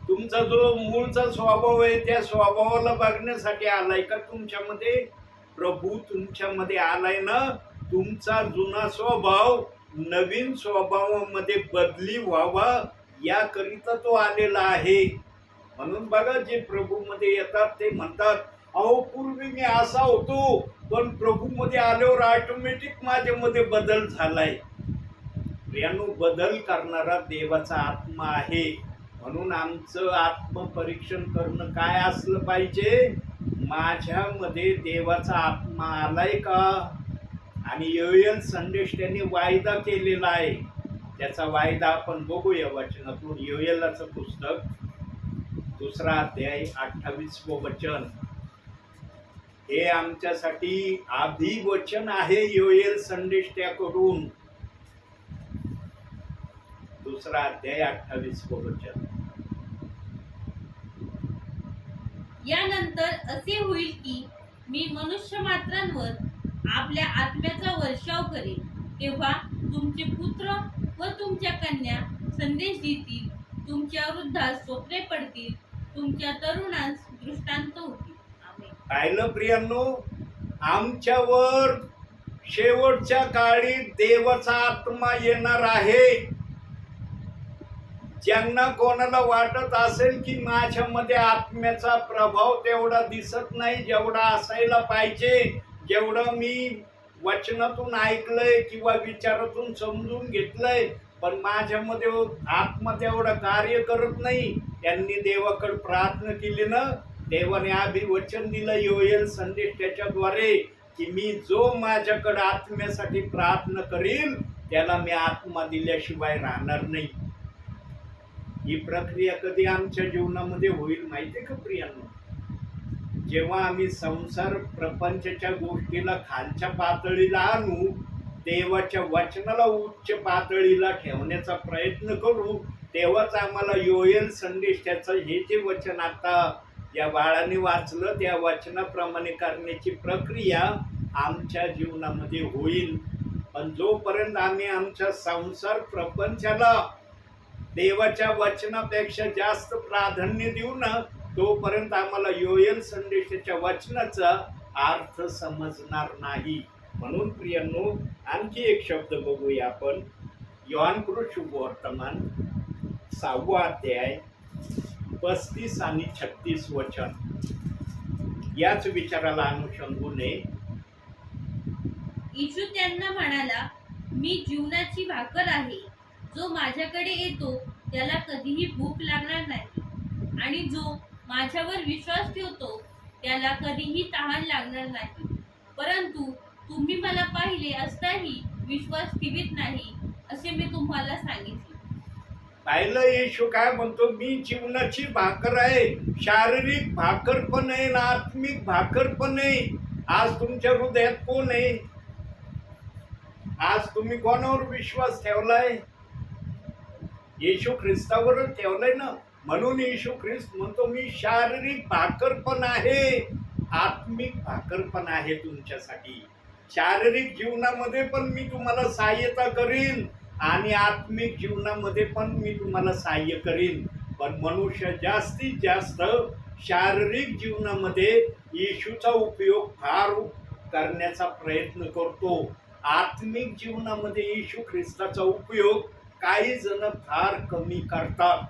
तुमचा जो मूळचा स्वभाव आहे त्या स्वभावाला बघण्यासाठी आलाय का तुमच्यामध्ये? प्रभू तुमच्यामध्ये आलाय ना, तुमचा जुना स्वभाव नवीन स्वभावामध्ये बदली व्हावा याकरिता तो आलेला आहे. म्हणून बघा, जे प्रभूमध्ये येतात ते म्हणतात, अहो पूर्वी मी असा होतो पण प्रभूमध्ये आल्यावर ऑटोमॅटिक माझ्यामध्ये बदल झालाय. प्रियांनो, बदल करणारा देवाचा आत्मा आहे. म्हणून आमचं आत्मपरीक्षण करणं काय असलं पाहिजे? माझ्यामध्ये देवाचा आत्मा आलाय का? आणि योएल संदेश त्यांनी वायदा केलेला आहे. त्याचा वायदा आपण बघूया वचनातून. योएलाचं पुस्तक 2रा अध्याय 28वं वचन. हे आमच्यासाठी अभिवचन आहे योएल संदेश त्याकडून. 2रा अध्याय 28वं वचन. यानंतर असे होईल की मी मनुष्य मात्रांवर आपल्या आत्म्याचा वर्षाव करेन. तेव्हा तुमचे पुत्र व तुमच्या कन्या संदेश देतील, तुमच्या वृद्धास स्वप्ने पडतील, तुमच्या तरुणांस दृष्टांत होतील. आमेन. पाहिलं प्रियांनो, आमच्यावर शेवटच्या काळी देवाचा आत्मा येणार आहे. ज्यांना कोणाला वाटत असेल की माझ्यामध्ये आत्म्याचा प्रभाव तेवढा दिसत नाही जेवढा असायला पाहिजे, जेवढं मी वचनातून ऐकलंय किंवा विचारातून समजून घेतलंय, पण माझ्यामध्ये आत्मा तेवढा कार्य करत नाही. त्यांनी देवाकडे प्रार्थना केली ना, देवाने अभिवचन दिलं योएल संदेश त्याच्याद्वारे की मी जो माझ्याकडे आत्म्यासाठी प्रार्थना करील त्याला मी आत्मा दिल्याशिवाय राहणार नाही. ही प्रक्रिया कधी आमच्या जीवनामध्ये होईल माहिती का प्रियांनो? जेव्हा आम्ही संसार प्रपंचाच्या गोष्टीला खालच्या पातळीला आणू, देवाच्या वचनाला उच्च पातळीला ठेवण्याचा प्रयत्न करू, तेव्हाच आम्हाला योएल संदेश त्याचं हे जे वचन आता या बाळाने वाचलं त्या वचनाप्रमाणे करण्याची प्रक्रिया आमच्या जीवनामध्ये होईल. पण जोपर्यंत आम्ही आमच्या संसार प्रपंचाला देवाच्या वचनापेक्षा जास्त प्राधान्य देऊ ना, तोपर्यंत आम्हाला योएल संदेशाच्या वचनाचा अर्थ समजणार नाही. म्हणून प्रियांनो, आणखी एक शब्द बघूया आपण. योहान शुभवर्तमान 6वा अध्याय 35 आणि 36 वचन. याच विचाराला अनुषंगून येशू त्यांना म्हणाला, मी जीवनाची भाकर आहे. जो माझ्याकडे येतो त्याला कधीही भूक लागणार नाही, आणि जो माझ्यावर विश्वास ठेवतो त्याला कधीही तहान लागणार नाही. परंतु तुम्ही मला पाहिले असताही विश्वास ठेवीत नाही असे मी तुम्हाला सांगितले. पाहिलं येशू काय म्हणतो, मी जीवनाची भाकर आहे. शारीरिक भाकर पण आहे ना आत्मिक भाकर पण आहे. आज तुमच्या हृदयात कोण आहे? आज तुम्ही कोणावर विश्वास ठेवलाय? येशू ख्रिस्तावरच ठेवलाय ना. म्हणून येशू ख्रिस्त म्हणतो, मी शारीरिक भाकर पण आहे, आत्मिक भाकर पण आहे तुमच्यासाठी. शारीरिक जीवनामध्ये पण मी तुम्हाला सहाय्यता करीन आणि आत्मिक जीवनामध्ये पण मी तुम्हाला सहाय्य करीन. पण मनुष्य जास्तीत जास्त शारीरिक जीवनामध्ये येशूचा उपयोग फार करण्याचा प्रयत्न करतो. आत्मिक जीवनामध्ये येशू ख्रिस्ताचा उपयोग काही जण फार कमी करतात.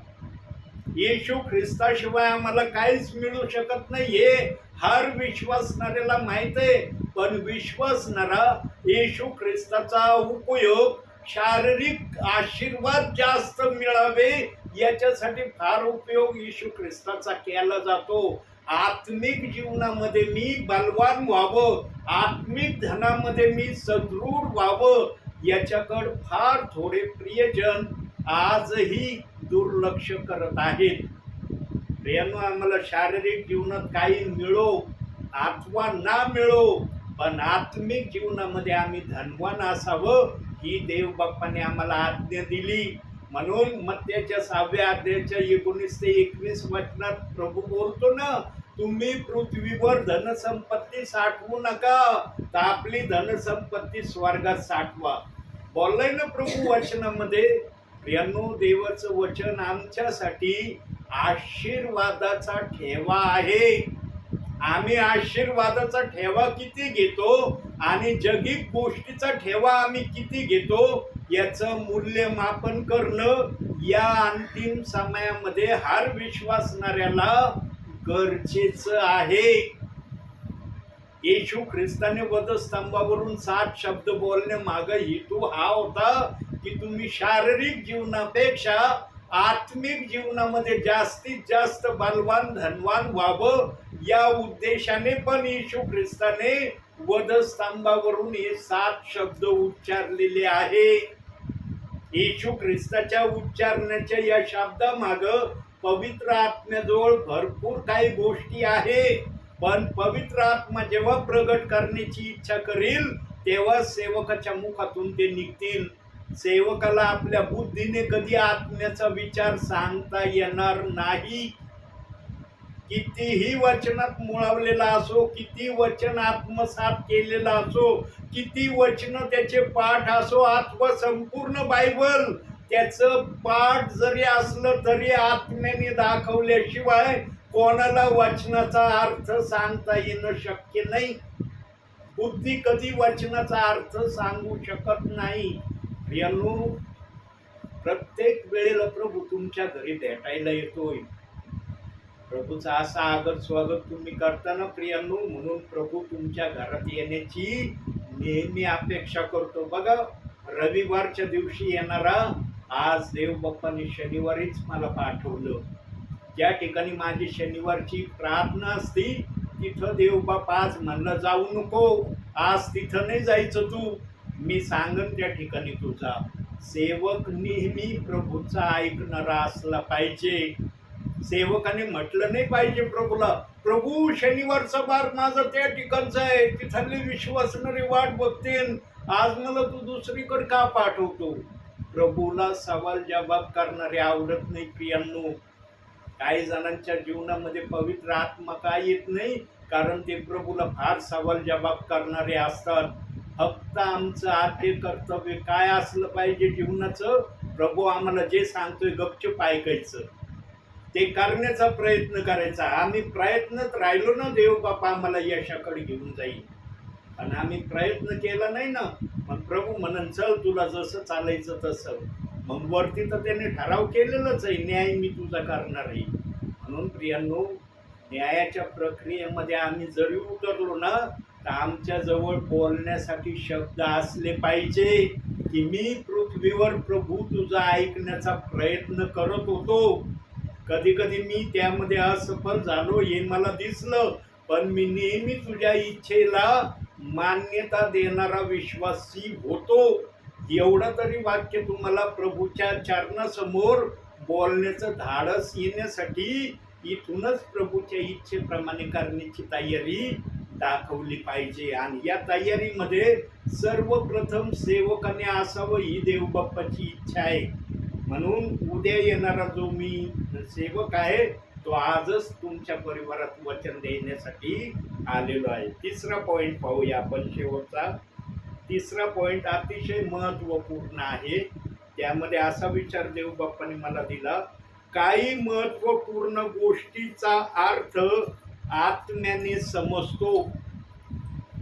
येशू ख्रिस्ताशिवाय आम्हाला काहीच मिळू शकत नाही हे हर विश्वासणाऱ्याला माहित आहे. पण विश्वासणारा येशू ख्रिस्ताचा उपयोग शारीरिक आशीर्वाद जास्त मिळावे याच्यासाठी फार उपयोग येशू ख्रिस्ताचा केला जातो. आत्मिक जीवनामध्ये मी बलवान व्हावं, आत्मिक धनामध्ये मी सदृढ व्हावं याच्याकडे फार थोडे प्रियजन आजही दुर्लक्ष करत आहेत. प्रियांनो, आम्हाला शारीरिक जीवनात काही मिळो अथवा ना मिळो, पण आत्मिक जीवनामध्ये आम्ही धनवान असावं ही देव बाप्पाने आम्हाला आज्ञा दिली. म्हणून मत्त्याच्या 6व्या अध्यायाच्या 19 ते 21 वचनात प्रभू बोलतो ना, तुम्ही पृथ्वीवर धनसंपत्ती साठवू नका, तर आपली धनसंपत्ती स्वर्गात साठवा. बोललाय ना प्रभू वचनामध्ये. प्रियांनो, देवाचं वचन आमच्यासाठी आशीर्वादाचा ठेवा आहे. आम्ही आशीर्वादाचा ठेवा किती घेतो आणि जगिक गोष्टीचा ठेवा आम्ही किती घेतो याचं मूल्यमापन करणं या अंतिम समयामध्ये हर विश्वासणाऱ्याला गरजेचं आहे. येशू ख्रिस्ताने वधस्तंभावरून 7 शब्द बोलणे माग हेतू हा होता की तुम्ही शारीरिक जीवनापेक्षा आत्मिक जीवनामध्ये जास्तीत जास्त बलवान धनवान व्हावं या उद्देशाने पण येशू ख्रिस्ताने वधस्तंभावरून हे 7 शब्द उच्चारलेले आहे. येशू ख्रिस्ताच्या उच्चारण्याच्या या शब्दामाग पवित्र आत्म्याजवळ भरपूर काही गोष्टी आहे. पण पवित्र आत्मा जेव्हा प्रगट करण्याची इच्छा करील तेव्हा सेवकाच्या मुखातून ते निघतील. सेवकाला आपल्या बुद्धीने कधी आत्म्याचा विचार सांगता येणार नाही. कितीही वचनात मुळवलेला असो, किती वचन आत्मसात केलेला असो, किती वचन त्याचे पाठ असो अथवा संपूर्ण बायबल त्याचं पाठ जरी असलं तरी आत्म्याने दाखवल्याशिवाय कोणाला वचनाचा अर्थ सांगता येणं शक्य नाही. बुद्धी कधी वचनाचा अर्थ सांगू शकत नाही. प्रियांनो, प्रत्येक वेळेला प्रभू तुमच्या घरी भेटायला येतोय. प्रभूचा असा आदर स्वागत तुम्ही करताना प्रियांनो, म्हणून प्रभू तुमच्या घरात येण्याची नेहमी अपेक्षा करतो. बघा, रविवारच्या दिवशी येणारा आज देव बाप्पाने शनिवारीच मला पाठवलं. ज्या ठिकाणी माझी शनिवारची प्रार्थना असती तिथं देव बाप्पा आज म्हणलं जाऊ नको, आज तिथं नाही जायचं तू, मी सांगन त्या ठिकाणी तुझा. सेवक नेहमी प्रभूचा ऐकणारा असला पाहिजे. सेवकाने म्हटलं नाही पाहिजे प्रभूला, प्रभू शनिवारचा बार माझा त्या ठिकाणचा आहे, तिथले विश्वासणारे वाट बघतील, आज मला तू दुसरीकडे का पाठवतो. प्रभूला सवाल जबाब करणारे आवडत नाही. प्रियांनो, काही जणांच्या जीवनामध्ये पवित्र आत्मा काय येत नाही कारण ते प्रभूला फार सवाल जबाब करणारे असतात. फक्त आमचं आद्य कर्तव्य काय असलं पाहिजे जीवनाचं, प्रभू आम्हाला जे सांगतोय गपचूप ऐकायचं, ते करण्याचा प्रयत्न करायचा. आम्ही प्रयत्नात राहिलो ना, देव बापा आम्हाला यशाकडे घेऊन जाईल. आणि आम्ही प्रयत्न केला नाही ना, मग प्रभू म्हणन चल तुला जसं चालायचं तसं. मग वरती तर त्याने ठराव केलेलाच आहे, न्याय मी तुझा करणार आहे. म्हणून प्रियांनो, न्यायाच्या प्रक्रियेमध्ये आम्ही जरी उतरलो ना तर आमच्या जवळ बोलण्यासाठी शब्द असले पाहिजे की मी पृथ्वीवर प्रभू तुझा ऐकण्याचा प्रयत्न करत होतो. कधी कधी मी त्यामध्ये असफल झालो हे मला दिसलं, पण मी नेहमी तुझ्या इच्छेला मान्यता देणारा विश्वासी होतो. एवढं तरी वाक्य तुम्हाला प्रभूच्या चरणासमोर बोलण्याचं धाडस येण्यासाठी इथूनच प्रभूच्या इच्छेप्रमाणे करण्याची तयारी दाखवली पाहिजे. आणि या तयारीमध्ये सर्वप्रथम सेवकाने असावं ही देवबाप्पाची इच्छा आहे. म्हणून उद्या येणारा जो मी सेवक आहे तो आजच तुमच्या परिवारात वचन देण्यासाठी आलेलो आहे. तिसरा पॉइंट पाहूया आपण शेवटचा. तिसरा पॉइंट अतिशय महत्त्वपूर्ण आहे. त्यामध्ये असा विचार देवबाप्पाने मला दिला, काही महत्त्वपूर्ण गोष्टीचा अर्थ आत्म्याने समजतो.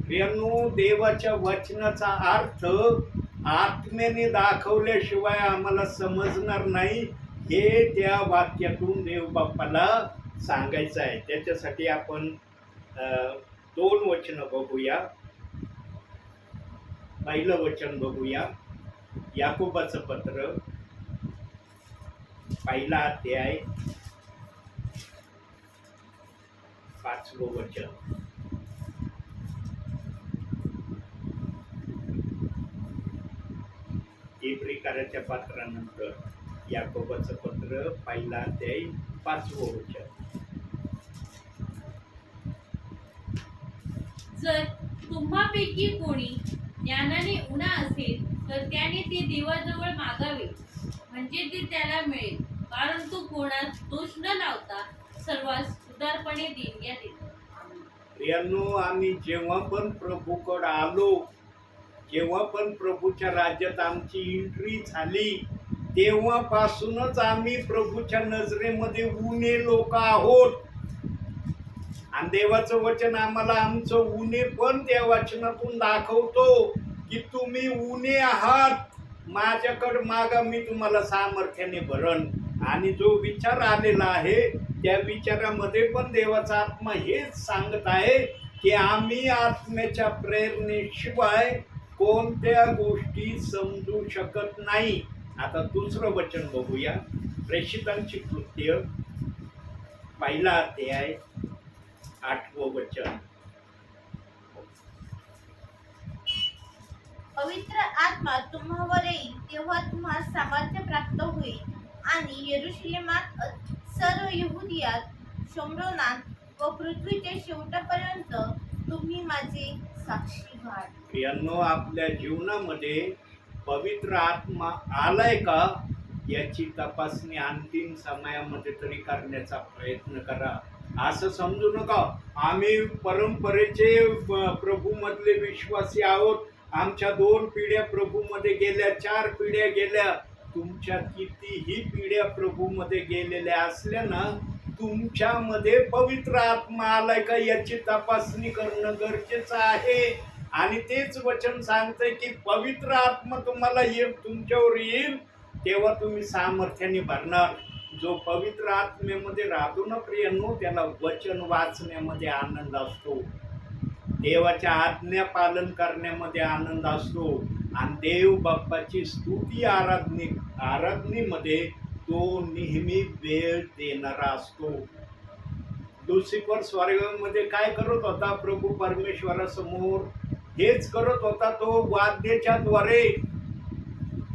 प्रियांनो, देवाच्या वचनाचा अर्थ आत्म्याने दाखवल्याशिवाय आम्हाला समजणार नाही, हे त्या वाक्यातून देवबाप्पाला सांगायचं आहे. त्याच्यासाठी आपण 2 वचनं बघूया. पहिलं वचन बघूया, याकोबाचं पत्र, 1 अध्याय, 5वं वचन. इब्रिकाराच्या पत्रानंतर याकोबाचं पत्र 1 अध्याय 5वं वचन. जर तुम्हापैकी कोणी ज्ञानाने उणा असेल तर त्याने ते देवाजवळ मागावे, म्हणजे ते त्याला मिळेल, कारण तो कोणास दोष न लावता सर्वांस उदारपणे देणग्या देतो. प्रियांनो, आम्ही जेव्हा पण प्रभूकडे आलो, जेव्हा पण प्रभूच्या राज्यात आमची एंट्री झाली, तेव्हापासूनच आम्ही प्रभूच्या नजरेमध्ये उणे लोक आहोत. आणि देवाचं वचन आम्हाला आमचं उणे पण त्या वचनातून दाखवतो की तुम्ही उणे आहात, माझ्याकडे मागा, मी तुम्हाला सामर्थ्याने भरण. आणि जो विचार आलेला आहे त्या विचारामध्ये पण देवाचा आत्मा हेच सांगत आहे की आम्ही आत्म्याच्या प्रेरणेशिवाय कोणत्या गोष्टी समजू शकत नाही. आता दुसरं वचन बघूया, प्रेषितांची कृत्य 1 अध्याय 8वं वचन. पवित्र आत्मा तुम्हावर येईल तेव्हा तुम्हाला सामर्थ्य प्राप्त होईल आणि यरूशलेमात, सर्व यहुदियात, शोम्रोनात व पृथ्वीच्या शेवटापर्यंत तुम्ही माझे साक्षी व्हाल. प्रियांनो, आपल्या जीवनामध्ये पवित्र आत्मा आलाय का याची तपासणी अंतिम समयामध्ये तरी करण्याचा प्रयत्न करा. असं समजू नका आम्ही परंपरेचे प्रभूमधले विश्वासी आहोत, आमच्या 2 पिढ्या प्रभूमध्ये गेल्या, 4 पिढ्या गेल्या. तुमच्या कितीही पिढ्या प्रभूमध्ये गेलेल्या असल्या ना, तुमच्यामध्ये पवित्र आत्मा आलाय का याची तपासणी करणं गरजेचं आहे. आणि तेच वचन सांगतंय की पवित्र आत्मा तुम्हाला तुमच्यावर येईल तेव्हा तुम्ही सामर्थ्याने भरणार. जो पवित्र आत्मेमध्ये राहतो ना प्रियांनो, त्याला वचन वाचण्यामध्ये आनंद असतो, देवाच्या आज्ञा पालन करण्यामध्ये आनंद असतो आणि देव बाप्पाची स्तुती आराधनेमध्ये तो नेहमी वेळ देणारा असतो. लुसिफर स्वर्गामध्ये काय करत होता? प्रभू परमेश्वरासमोर हेच करत होता. तो वाद्याच्या द्वारे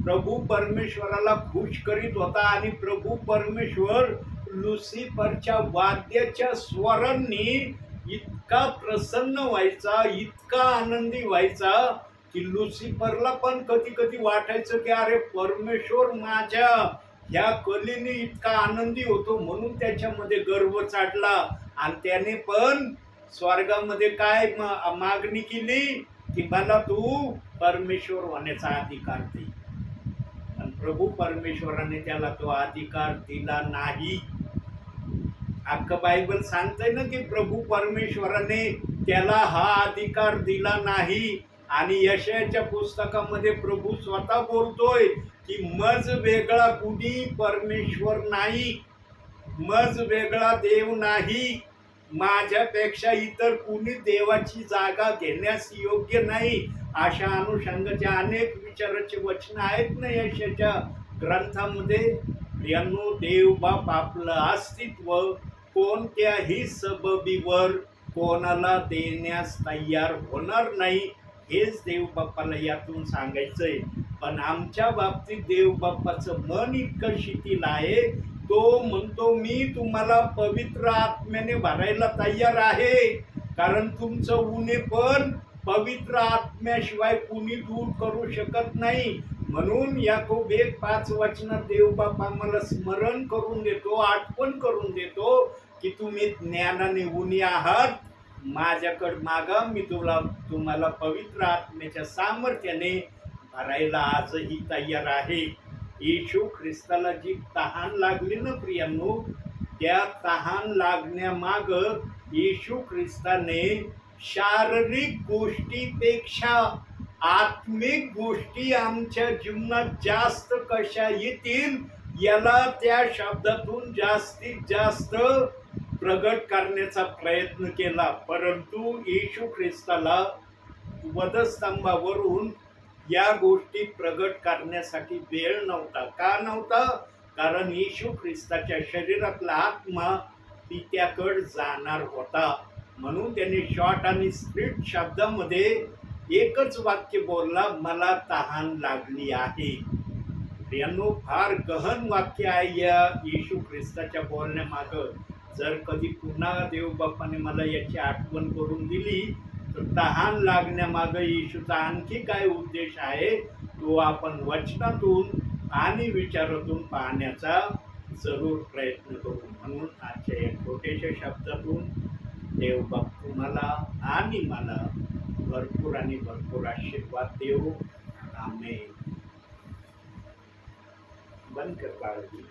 प्रभू परमेश्वराला खुश करीत होता आणि प्रभू परमेश्वर लुसिफरच्या वाद्याच्या स्वरांनी इतका प्रसन्न व्हायचा, इतका आनंदी व्हायचा की लुसिफरला पण कधी कधी वाटायचं की अरे परमेश्वर माझ्या ह्या कलेने इतका आनंदी होतो, म्हणून त्याच्यामध्ये गर्व चढला आणि त्याने पण स्वर्गामध्ये काय मागणी केली की मला तू परमेश्वर होण्याचा अधिकार दे. पण प्रभू परमेश्वराने त्याला तो अधिकार दिला नाही. अख्खं बायबल सांगतंय ना की प्रभू परमेश्वराने त्याला हा अधिकार दिला नाही. आणि यशायाच्या पुस्तकामध्ये प्रभू स्वतः बोलतोय की मज वेगळा कुणी परमेश्वर नाही, मज वेगळा देव नाही, माझ्यापेक्षा इतर कुणी देवाची जागा घेण्यास योग्य नाही. अशा अनुषंगाच्या अनेक विचाराचे वचन आहेत ना यशाच्या ग्रंथामध्ये. प्रियांनो, देव बाप आपलं अस्तित्व कोणत्याही सबबीवर कोणाला देण्यास तयार होणार नाही, हेच देव बाप्पाला यातून सांगायचंय. पण आमच्या बाबतीत देव बाप्पाचं मन इतकं शिथिल आहे, तो म्हणतो मी तुम्हाला पवित्र आत्म्याने भरायला तयार आहे, कारण तुमचं उणे पण पवित्र आत्म्याशिवाय कुणी दूर करू शकत नाही. म्हणून याकोब 1:5 वचनात देव बाप्पा आम्हाला स्मरण करून देतो, आठवण करून देतो की तुम्ही ज्ञानाने उणी आहात, माझ्याकडे मागा, मी तुम्हाला पवित्र आत्म्याच्या सामर्थ्याने भरायला आजही तयार आहे. येशू ख्रिस्ताला जी तहान लागली ना प्रियांनो, त्या तहान लागण्यामाग येशू ख्रिस्ताने शारीरिक गोष्टीपेक्षा आत्मिक गोष्टी आमच्या जीवनात जास्त कशा येतील याला त्या शब्दातून जास्तीत जास्त प्रगट करण्याचा प्रयत्न केला. परंतु येशू ख्रिस्ताला वधस्तंभावरून या गोष्टी प्रगट करण्यासाठी वेळ नव्हता. का नव्हता? कारण येशू ख्रिस्ताच्या शरीरातला आत्मा पित्याकडे जाणार होता. म्हणून त्यांनी शॉर्ट आणि स्प्लिट शब्दामध्ये एकच वाक्य बोलला, मला तहान लागली आहे. प्रियांनो, फार गहन वाक्य आहे या येशू ख्रिस्ताच्या बोलण्यामागं. जर कधी पुन्हा देव बाप्पाने मला याची आठवण करून दिली तर तहान लागण्यामागं येशूचा आणखी काय उद्देश आहे तो आपण वचनातून आणि विचारातून पाहण्याचा जरूर प्रयत्न करू. म्हणून आजच्या या छोट्याशा शब्दातून देव बाप्पा तुम्हाला आणि मला भरपूर आणि भरपूर आशीर्वाद देऊ. आमेन. बंद कर बाळाजी.